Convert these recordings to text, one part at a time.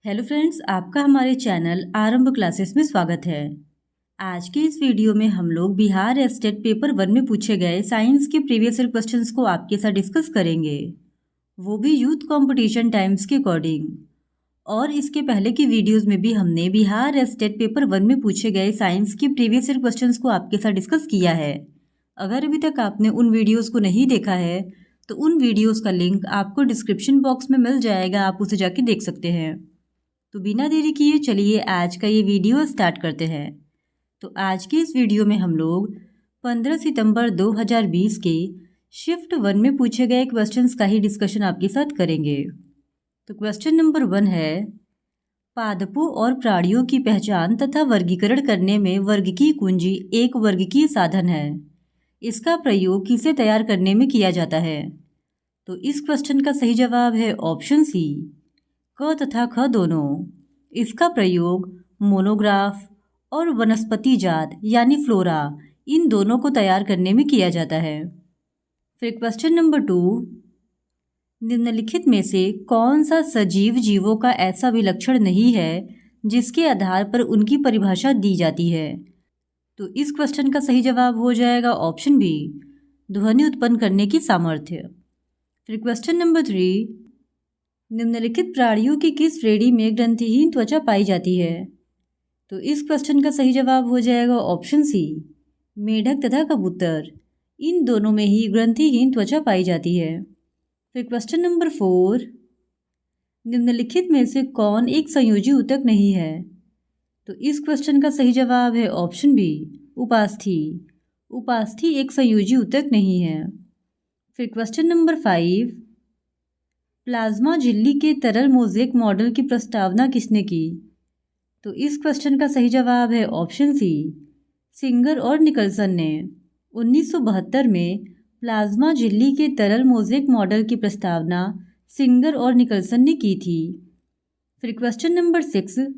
Hello friends, आपका हमारे channel आरंभ क्लासेस में स्वागत है। आज के इस वीडियो में हम लोग बिहार स्टेट पेपर 1 में पूछे गए साइंस के प्रीवियस ईयर क्वेश्चंस को आपके साथ डिस्कस करेंगे, वो भी यूथ कंपटीशन टाइम्स के अकॉर्डिंग। और इसके पहले की वीडियोस में भी हमने बिहार स्टेट पेपर 1 में पूछे गए साइंस के प्रीवियस ईयर क्वेश्चंस को आपके साथ डिस्कस किया है। अगर अभी तक आपने उन वीडियोज़ को नहीं देखा है तो उन वीडियोज़ का लिंक आपको डिस्क्रिप्शन बॉक्स में मिल जाएगा, आप उसे जाके देख सकते हैं। तो बिना देरी किए चलिए आज का ये वीडियो स्टार्ट करते हैं। तो आज के इस वीडियो में हम लोग 15 सितंबर 2020 के शिफ्ट 1 में पूछे गए क्वेश्चंस का ही डिस्कशन आपके साथ करेंगे। तो क्वेश्चन नंबर 1 है, पादपों और प्राणियों की पहचान तथा वर्गीकरण करने में वर्गीकीय कुंजी एक वर्गीकीय साधन है। इसका प्रयोग किसे तैयार करने में किया जाता है? तो इस क्वेश्चन का सही जवाब है ऑप्शन सी, क तथा ख दोनों। इसका प्रयोग मोनोग्राफ और वनस्पति जात यानी फ्लोरा, इन दोनों को तैयार करने में किया जाता है। फिर क्वेश्चन नंबर 2, निम्नलिखित में से कौन सा सजीव जीवों का ऐसा विलक्षण नहीं है जिसके आधार पर उनकी परिभाषा दी जाती है? तो इस क्वेश्चन का सही जवाब हो जाएगा ऑप्शन बी, ध्वनि उत्पन्न करने की सामर्थ्य। फिर क्वेश्चन नंबर 3, निम्नलिखित प्राणियों की किस श्रेणी में ग्रंथिहीन त्वचा पाई जाती है? तो इस क्वेश्चन का सही जवाब हो जाएगा ऑप्शन सी, मेढक तथा कबूतर, इन दोनों में ही ग्रंथिहीन त्वचा पाई जाती है। फिर क्वेश्चन नंबर 4, निम्नलिखित में से कौन एक संयोजी ऊतक नहीं है? तो इस क्वेश्चन का सही जवाब है ऑप्शन बी, उपास्थि। उपास्थि एक संयोजी ऊतक नहीं है। फिर क्वेश्चन नंबर 5, प्लाज्मा झिल्ली के तरल मोज़ेक मॉडल की प्रस्तावना किसने की? तो इस क्वेश्चन का सही जवाब है ऑप्शन सी, सिंगर और निकलसन ने 1972 में प्लाज्मा झिल्ली के तरल मोज़ेक मॉडल की प्रस्तावना सिंगर और निकलसन ने की थी। फिर क्वेश्चन नंबर 6,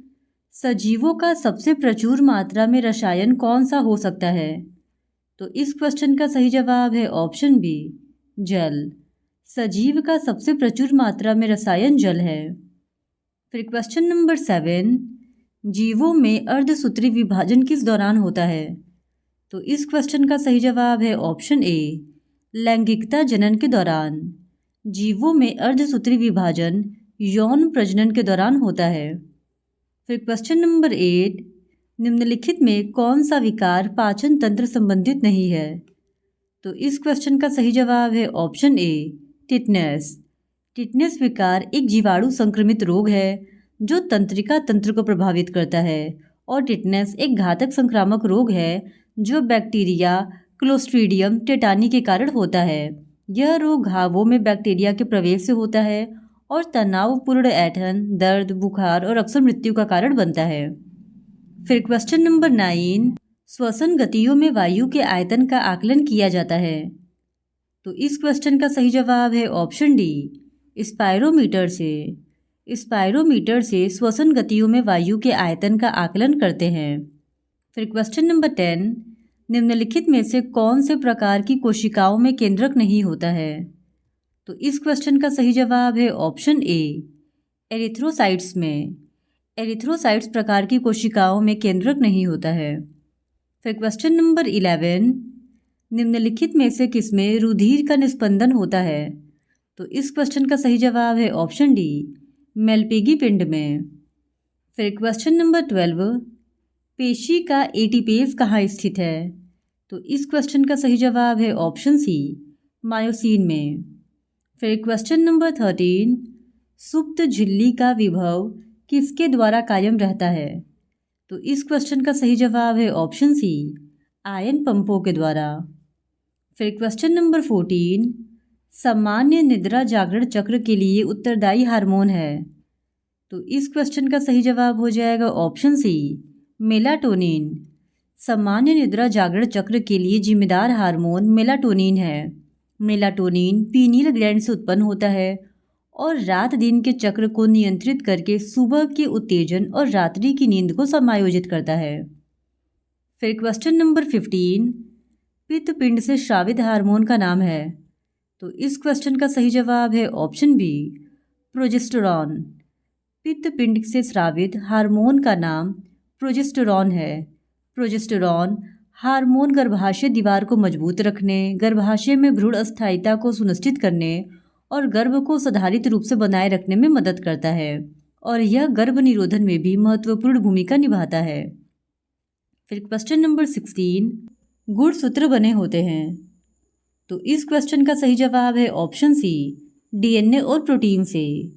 सजीवों का सबसे प्रचुर मात्रा में रसायन कौन सा हो सकता है? तो इस क्वेश्चन का सही जवाब है ऑप्शन बी, जल। सजीव का सबसे प्रचुर मात्रा में रसायन जल है। फिर क्वेश्चन नंबर 7, जीवों में अर्धसूत्री विभाजन किस दौरान होता है? तो इस क्वेश्चन का सही जवाब है ऑप्शन ए, लैंगिकता जनन के दौरान। जीवों में अर्धसूत्री विभाजन यौन प्रजनन के दौरान होता है। फिर क्वेश्चन नंबर 8, निम्नलिखित में कौन सा विकार पाचन तंत्र संबंधित नहीं है? तो इस क्वेश्चन का सही जवाब है ऑप्शन ए, टिटनेस। टिटनेस विकार एक जीवाणु संक्रमित रोग है जो तंत्रिका तंत्र को प्रभावित करता है, और टिटनेस एक घातक संक्रामक रोग है जो बैक्टीरिया क्लोस्ट्रीडियम टेटानी के कारण होता है। यह रोग घावों में बैक्टीरिया के प्रवेश से होता है और तनावपूर्ण ऐंठन, दर्द, बुखार और अक्सर मृत्यु का कारण बनता है। फिर क्वेश्चन नंबर 9, श्वसन गतियों में वायु के आयतन का आकलन किया जाता है। तो इस क्वेश्चन का सही जवाब है ऑप्शन डी, स्पायरोमीटर से। स्पायरोमीटर से श्वसन गतियों में वायु के आयतन का आकलन करते हैं। फिर क्वेश्चन नंबर 10, निम्नलिखित में से कौन से प्रकार की कोशिकाओं में केंद्रक नहीं होता है? तो इस क्वेश्चन का सही जवाब है ऑप्शन ए, एरिथ्रोसाइट्स में। एरिथ्रोसाइट्स प्रकार की कोशिकाओं में केंद्रक नहीं होता है। फिर क्वेश्चन नंबर 11, निम्नलिखित में से किसमें रुधिर का निस्पंदन होता है? तो इस क्वेश्चन का सही जवाब है ऑप्शन डी, मेलपेगी पिंड में। फिर क्वेश्चन नंबर 12, पेशी का एटीपेज कहाँ स्थित है? तो इस क्वेश्चन का सही जवाब है ऑप्शन सी, मायोसिन में। फिर क्वेश्चन नंबर 13, सुप्त झिल्ली का विभव किसके द्वारा कायम रहता है? तो इस क्वेश्चन का सही जवाब है ऑप्शन सी, आयन पंपों के द्वारा। फिर क्वेश्चन नंबर 14, सामान्य निद्रा जागरण चक्र के लिए उत्तरदायी हार्मोन है? तो इस क्वेश्चन का सही जवाब हो जाएगा ऑप्शन सी, मेलाटोनिन। सामान्य निद्रा जागरण चक्र के लिए जिम्मेदार हार्मोन मेलाटोनिन है। मेलाटोनिन पीनियल ग्लैंड से उत्पन्न होता है और रात दिन के चक्र को नियंत्रित करके सुबह के उत्तेजन और रात्रि की नींद को समायोजित करता है। फिर क्वेश्चन नंबर 15, पित्त पिंड से स्रावित हार्मोन का नाम है? तो इस क्वेश्चन का सही जवाब है ऑप्शन बी, प्रोजेस्टेरॉन। पित्त पिंड से स्रावित हार्मोन का नाम प्रोजेस्टेरॉन है। प्रोजेस्टेरॉन हार्मोन गर्भाशय दीवार को मजबूत रखने, गर्भाशय में भ्रूण अस्थायिता को सुनिश्चित करने और गर्भ को सधारित रूप से बनाए रखने में मदद करता है और यह गर्भ निरोधन में भी महत्वपूर्ण भूमिका निभाता है। फिर क्वेश्चन नंबर 16, गुणसूत्र बने होते हैं। तो इस क्वेश्चन का सही जवाब है ऑप्शन सी, डीएनए और प्रोटीन से।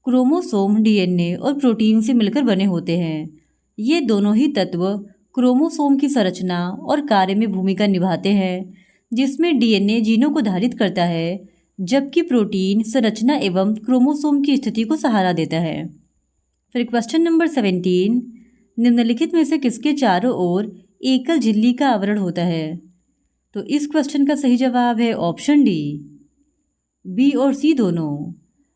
क्रोमोसोम डीएनए और प्रोटीन से मिलकर बने होते हैं। ये दोनों ही तत्व क्रोमोसोम की संरचना और कार्य में भूमिका निभाते हैं, जिसमें डीएनए जीनों को धारित करता है जबकि प्रोटीन संरचना एवं क्रोमोसोम की स्थिति को सहारा देता है। फिर क्वेश्चन नंबर 17, निम्नलिखित में से किसके चारों ओर एकल झिल्ली का आवरण होता है? तो इस क्वेश्चन का सही जवाब है ऑप्शन डी, बी और सी दोनों।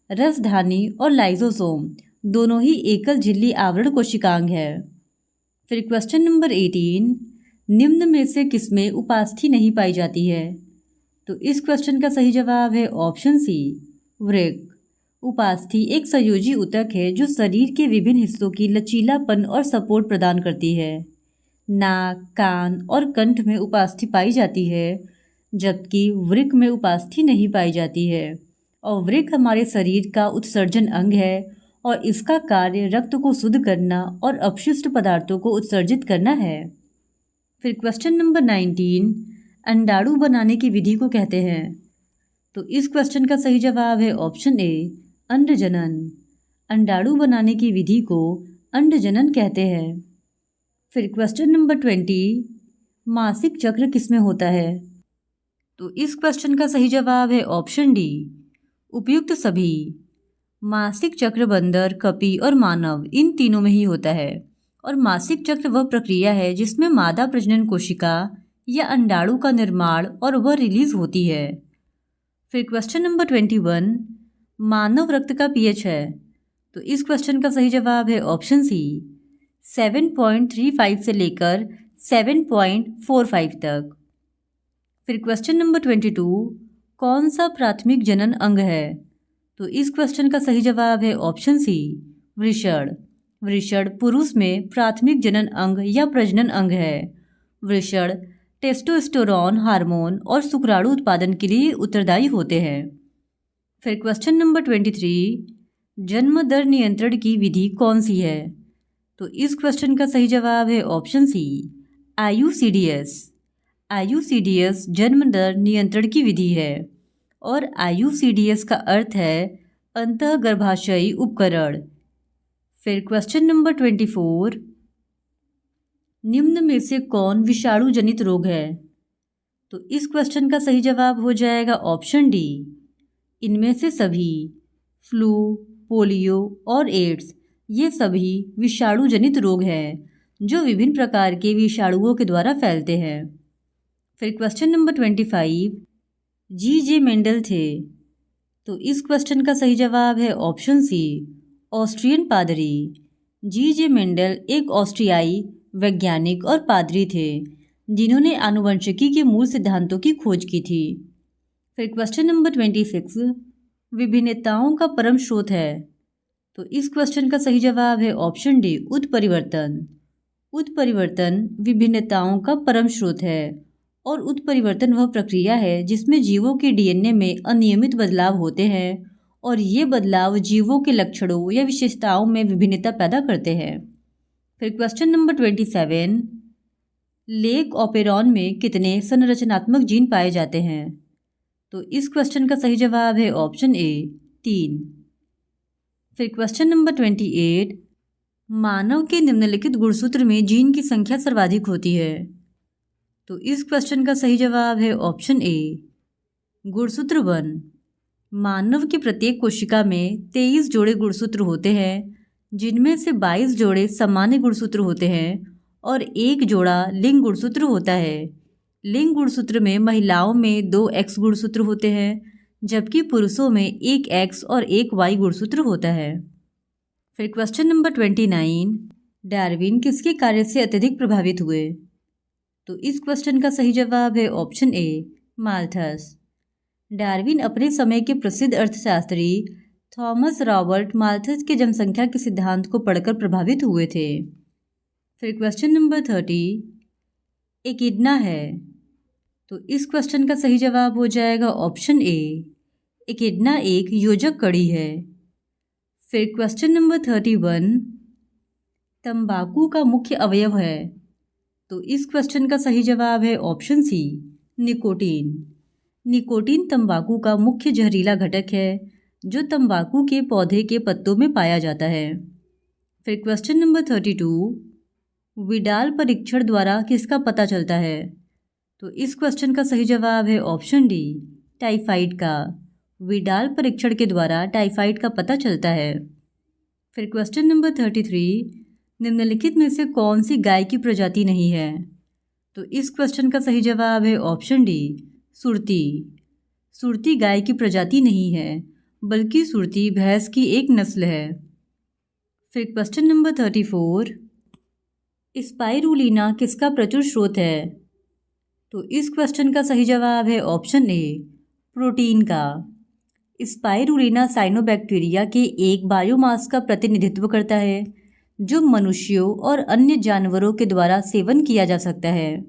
रसधानी और लाइसोसोम दोनों ही एकल झिल्ली आवरण कोशिकांग है। फिर क्वेश्चन नंबर 18, निम्न में से किसमें उपास्थि नहीं पाई जाती है? तो इस क्वेश्चन का सही जवाब है ऑप्शन सी, वृक्क। उपास्थि एक संयोजी ऊतक है जो शरीर के विभिन्न हिस्सों की लचीलापन और सपोर्ट प्रदान करती है। नाक, कान और कंठ में उपास्थि पाई जाती है जबकि वृक्क में उपास्थि नहीं पाई जाती है। और वृक्क हमारे शरीर का उत्सर्जन अंग है और इसका कार्य रक्त को शुद्ध करना और अपशिष्ट पदार्थों को उत्सर्जित करना है। फिर क्वेश्चन नंबर 19, अंडाणु बनाने की विधि को कहते हैं। तो इस क्वेश्चन का सही जवाब है ऑप्शन ए, अंडजनन। अंडाणु बनाने की विधि को अंडजनन कहते हैं। फिर क्वेश्चन नंबर 20, मासिक चक्र किसमें होता है? तो इस क्वेश्चन का सही जवाब है ऑप्शन डी, उपयुक्त सभी। मासिक चक्र बंदर, कपी और मानव इन तीनों में ही होता है। और मासिक चक्र वह प्रक्रिया है जिसमें मादा प्रजनन कोशिका या अंडाणु का निर्माण और वह रिलीज होती है। फिर क्वेश्चन नंबर 21, मानव रक्त का पीएच है। तो इस क्वेश्चन का सही जवाब है ऑप्शन सी, 7.35 से लेकर 7.45 तक। फिर क्वेश्चन नंबर 22, कौन सा प्राथमिक जनन अंग है? तो इस क्वेश्चन का सही जवाब है ऑप्शन सी, वृषण। वृषण पुरुष में प्राथमिक जनन अंग या प्रजनन अंग है। वृषण टेस्टोस्टेरोन हार्मोन और शुक्राणु उत्पादन के लिए उत्तरदायी होते हैं। फिर क्वेश्चन नंबर 23, जन्म दर नियंत्रण की विधि कौन सी है? तो इस क्वेश्चन का सही जवाब है ऑप्शन सी, IUCDS। IUCDS जन्म दर नियंत्रण की विधि है और IUCDS का अर्थ है अंतःगर्भाशयी उपकरण। फिर क्वेश्चन नंबर 24, निम्न में से कौन विषाणु जनित रोग है? तो इस क्वेश्चन का सही जवाब हो जाएगा ऑप्शन डी, इनमें से सभी। फ्लू, पोलियो और एड्स ये सभी विषाणु जनित रोग हैं जो विभिन्न प्रकार के विषाणुओं के द्वारा फैलते हैं। फिर क्वेश्चन नंबर 25, G.J. मेंडल थे। तो इस क्वेश्चन का सही जवाब है ऑप्शन सी, ऑस्ट्रियन पादरी। G.J. मेंडल एक ऑस्ट्रियाई वैज्ञानिक और पादरी थे जिन्होंने आनुवंशिकी के मूल सिद्धांतों की खोज की थी। फिर क्वेश्चन नंबर 26, विभिन्नताओं का परम स्रोत है। तो इस क्वेश्चन का सही जवाब है ऑप्शन डी, उत्परिवर्तन। उत्परिवर्तन विभिन्नताओं का परम स्रोत है और उत्परिवर्तन वह प्रक्रिया है जिसमें जीवों के डीएनए में अनियमित बदलाव होते हैं और ये बदलाव जीवों के लक्षणों या विशेषताओं में विभिन्नता पैदा करते हैं। फिर क्वेश्चन नंबर 27, लेक ऑपेरॉन में कितने संरचनात्मक जीन पाए जाते हैं? तो इस क्वेश्चन का सही जवाब है ऑप्शन ए, 3। फिर क्वेश्चन नंबर 28, मानव के निम्नलिखित गुणसूत्र में जीन की संख्या सर्वाधिक होती है। तो इस क्वेश्चन का सही जवाब है ऑप्शन ए, गुणसूत्र 1। मानव के प्रत्येक कोशिका में 23 जोड़े गुणसूत्र होते हैं जिनमें से 22 जोड़े सामान्य गुणसूत्र होते हैं और एक जोड़ा लिंग गुणसूत्र होता है। लिंग गुणसूत्र में महिलाओं में 2 X गुणसूत्र होते हैं जबकि पुरुषों में 1 X और 1 Y गुणसूत्र होता है। फिर क्वेश्चन नंबर 29, डार्विन किसके कार्य से अत्यधिक प्रभावित हुए? तो इस क्वेश्चन का सही जवाब है ऑप्शन ए, माल्थस। डार्विन अपने समय के प्रसिद्ध अर्थशास्त्री थॉमस रॉबर्ट माल्थस के जनसंख्या के सिद्धांत को पढ़कर प्रभावित हुए थे। फिर क्वेश्चन नंबर 30, एकिडना है। तो इस क्वेश्चन का सही जवाब हो जाएगा ऑप्शन ए, एकिडना एक योजक कड़ी है। फिर क्वेश्चन नंबर 31, तंबाकू का मुख्य अवयव है। तो इस क्वेश्चन का सही जवाब है ऑप्शन सी, निकोटीन। निकोटीन तंबाकू का मुख्य जहरीला घटक है जो तंबाकू के पौधे के पत्तों में पाया जाता है। फिर क्वेश्चन नंबर 32, विडाल परीक्षण द्वारा किसका पता चलता है। तो इस क्वेश्चन का सही जवाब है ऑप्शन डी, टाइफाइड का। विडाल परीक्षण के द्वारा टाइफाइड का पता चलता है। फिर क्वेश्चन नंबर 33, निम्नलिखित में से कौन सी गाय की प्रजाति नहीं है। तो इस क्वेश्चन का सही जवाब है ऑप्शन डी, सुरती। सुरती गाय की प्रजाति नहीं है बल्कि सुरती भैंस की एक नस्ल है। फिर क्वेश्चन नंबर 34, स्पाइरुलिना किसका प्रचुर स्रोत है। तो इस क्वेश्चन का सही जवाब है ऑप्शन ए, प्रोटीन का। स्पाइरुलिना साइनोबैक्टीरिया के एक बायोमास का प्रतिनिधित्व करता है जो मनुष्यों और अन्य जानवरों के द्वारा सेवन किया जा सकता है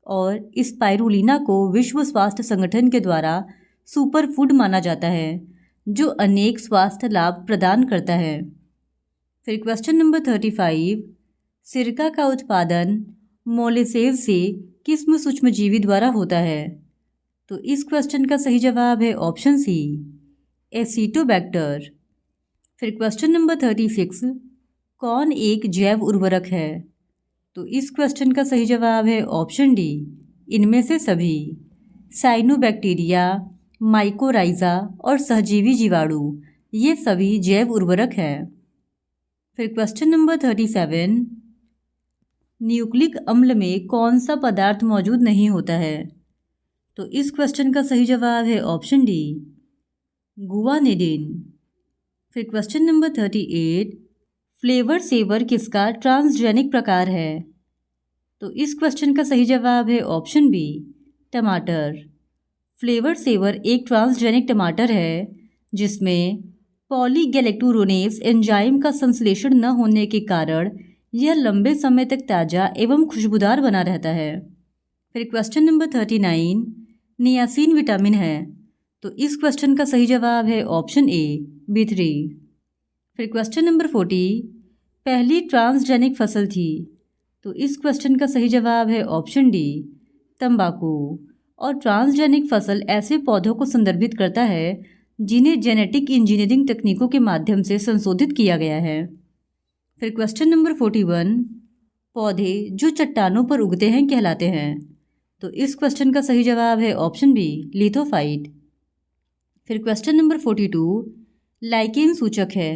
और स्पाइरुलिना को विश्व स्वास्थ्य संगठन के द्वारा सुपर फूड माना जाता है जो अनेक स्वास्थ्य लाभ प्रदान करता है। फिर क्वेश्चन नंबर 35, सिरका का उत्पादन मोलेसेज से किस सूक्ष्मजीवी द्वारा होता है। तो इस क्वेश्चन का सही जवाब है ऑप्शन सी, एसिटोबैक्टर। फिर क्वेश्चन नंबर 36, कौन एक जैव उर्वरक है। तो इस क्वेश्चन का सही जवाब है ऑप्शन डी, इनमें से सभी। साइनोबैक्टीरिया, माइकोराइजा और सहजीवी जीवाणु ये सभी जैव उर्वरक हैं। फिर क्वेश्चन नंबर 37, न्यूक्लिक अम्ल में कौन सा पदार्थ मौजूद नहीं होता है। तो इस क्वेश्चन का सही जवाब है ऑप्शन डी, गुआनिडीन। फिर क्वेश्चन नंबर 38, फ्लेवर सेवर किसका ट्रांसजेनिक प्रकार है। तो इस क्वेश्चन का सही जवाब है ऑप्शन बी, टमाटर। फ्लेवर सेवर एक ट्रांसजेनिक टमाटर है जिसमें पॉलीगैलेक्टोरोनेस एंजाइम का संश्लेषण न होने के कारण यह लंबे समय तक ताज़ा एवं खुशबूदार बना रहता है। फिर क्वेश्चन नंबर 39, नियासिन विटामिन है। तो इस क्वेश्चन का सही जवाब है ऑप्शन ए, B3। फिर क्वेश्चन नंबर 40, पहली ट्रांसजेनिक फसल थी। तो इस क्वेश्चन का सही जवाब है ऑप्शन डी, तंबाकू। और ट्रांसजेनिक फसल ऐसे पौधों को संदर्भित करता है जिन्हें जेनेटिक इंजीनियरिंग तकनीकों के माध्यम से संशोधित किया गया है। फिर क्वेश्चन नंबर 41, पौधे जो चट्टानों पर उगते हैं कहलाते हैं। तो इस क्वेश्चन का सही जवाब है ऑप्शन बी, लिथोफाइट। फिर क्वेश्चन नंबर 42, लाइकेन सूचक है।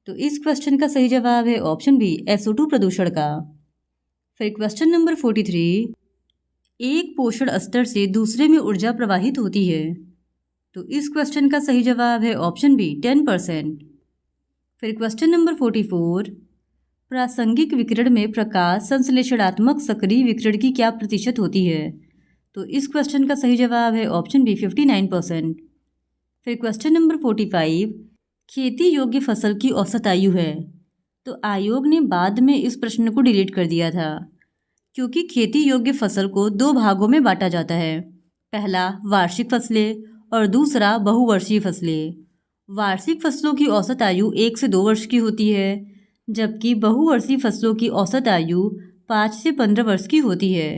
तो इस क्वेश्चन का सही जवाब है ऑप्शन बी, SO2 प्रदूषण का। फिर क्वेश्चन नंबर 43, एक पोषण स्तर से दूसरे में ऊर्जा प्रवाहित होती है। तो इस क्वेश्चन का सही जवाब है ऑप्शन बी, 10%। फिर क्वेश्चन नंबर 44, प्रासंगिक विकिरण में प्रकाश संश्लेषणात्मक सक्रिय विकिरण की क्या प्रतिशत होती है। तो इस क्वेश्चन का सही जवाब है ऑप्शन बी, 59%। फिर क्वेश्चन नंबर 45, खेती योग्य फसल की औसत आयु है। तो आयोग ने बाद में इस प्रश्न को डिलीट कर दिया था क्योंकि खेती योग्य फसल को दो भागों में बांटा जाता है, पहला वार्षिक फसलें और दूसरा बहुवर्षीय फसलें। वार्षिक फसलों की औसत आयु 1 से 2 वर्ष की होती है जबकि बहुवर्षीय फसलों की औसत आयु 5 से 15 वर्ष की होती है।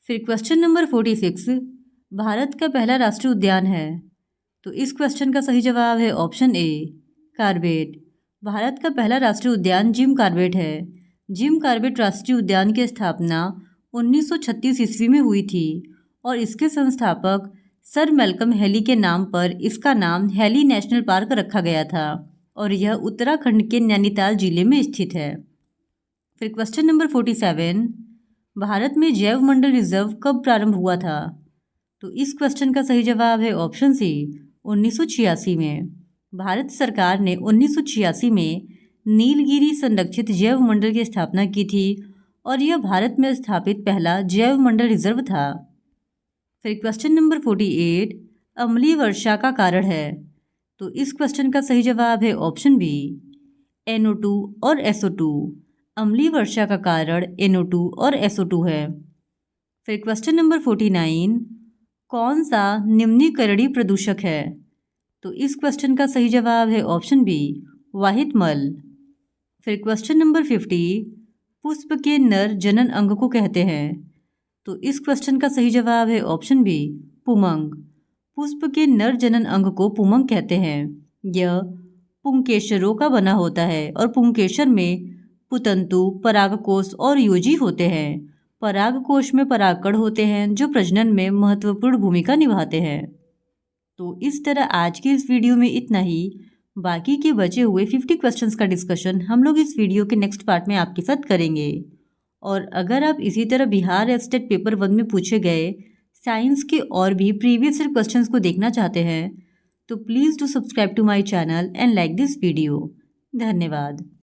फिर क्वेश्चन नंबर 46, भारत का पहला राष्ट्रीय उद्यान है। तो इस क्वेश्चन का सही जवाब है ऑप्शन ए, कार्बेट। भारत का पहला राष्ट्रीय उद्यान जिम कार्बेट है। जिम कार्बेट राष्ट्रीय उद्यान की स्थापना 1936 ईस्वी में हुई थी और इसके संस्थापक सर मैल्कम हैली के नाम पर इसका नाम हैली नेशनल पार्क रखा गया था और यह उत्तराखंड के नैनीताल जिले में स्थित है। फिर क्वेश्चन नंबर 47, भारत में जैव मंडल रिजर्व कब प्रारंभ हुआ था। तो इस क्वेश्चन का सही जवाब है ऑप्शन सी, 1986 में। भारत सरकार ने 1986 में नीलगिरी संरक्षित जैव मंडल की स्थापना की थी और यह भारत में स्थापित पहला जैव मंडल रिजर्व था। फिर क्वेश्चन नंबर 48, अम्लीय वर्षा का कारण है। तो इस क्वेश्चन का सही जवाब है ऑप्शन बी, NO2 और SO2। अम्लीय वर्षा का कारण NO2 और SO2 है। फिर क्वेश्चन नंबर 49, कौन सा निम्नीकरणीय प्रदूषक है? तो इस क्वेश्चन का सही जवाब है ऑप्शन बी, वाहित मल। फिर क्वेश्चन नंबर 50, पुष्प के नर जनन अंग को कहते हैं। तो इस क्वेश्चन का सही जवाब है ऑप्शन बी, पुमंग। पुष्प के नर जनन अंग को पुमंग कहते हैं। यह पुंकेसरों का बना होता है और पुंकेसर में पुतंतु, परागकोश और योजी होते हैं। परागकोश में परागकण होते हैं जो प्रजनन में महत्वपूर्ण भूमिका निभाते हैं। तो इस तरह आज के इस वीडियो में इतना ही। बाकी के बचे हुए 50 क्वेश्चंस का डिस्कशन हम लोग इस वीडियो के नेक्स्ट पार्ट में आपके साथ करेंगे। और अगर आप इसी तरह बिहार स्टेट पेपर 1 में पूछे गए साइंस के और भी प्रीवियस ईयर क्वेश्चंस को देखना चाहते हैं तो please do subscribe to my channel and like this video. धन्यवाद।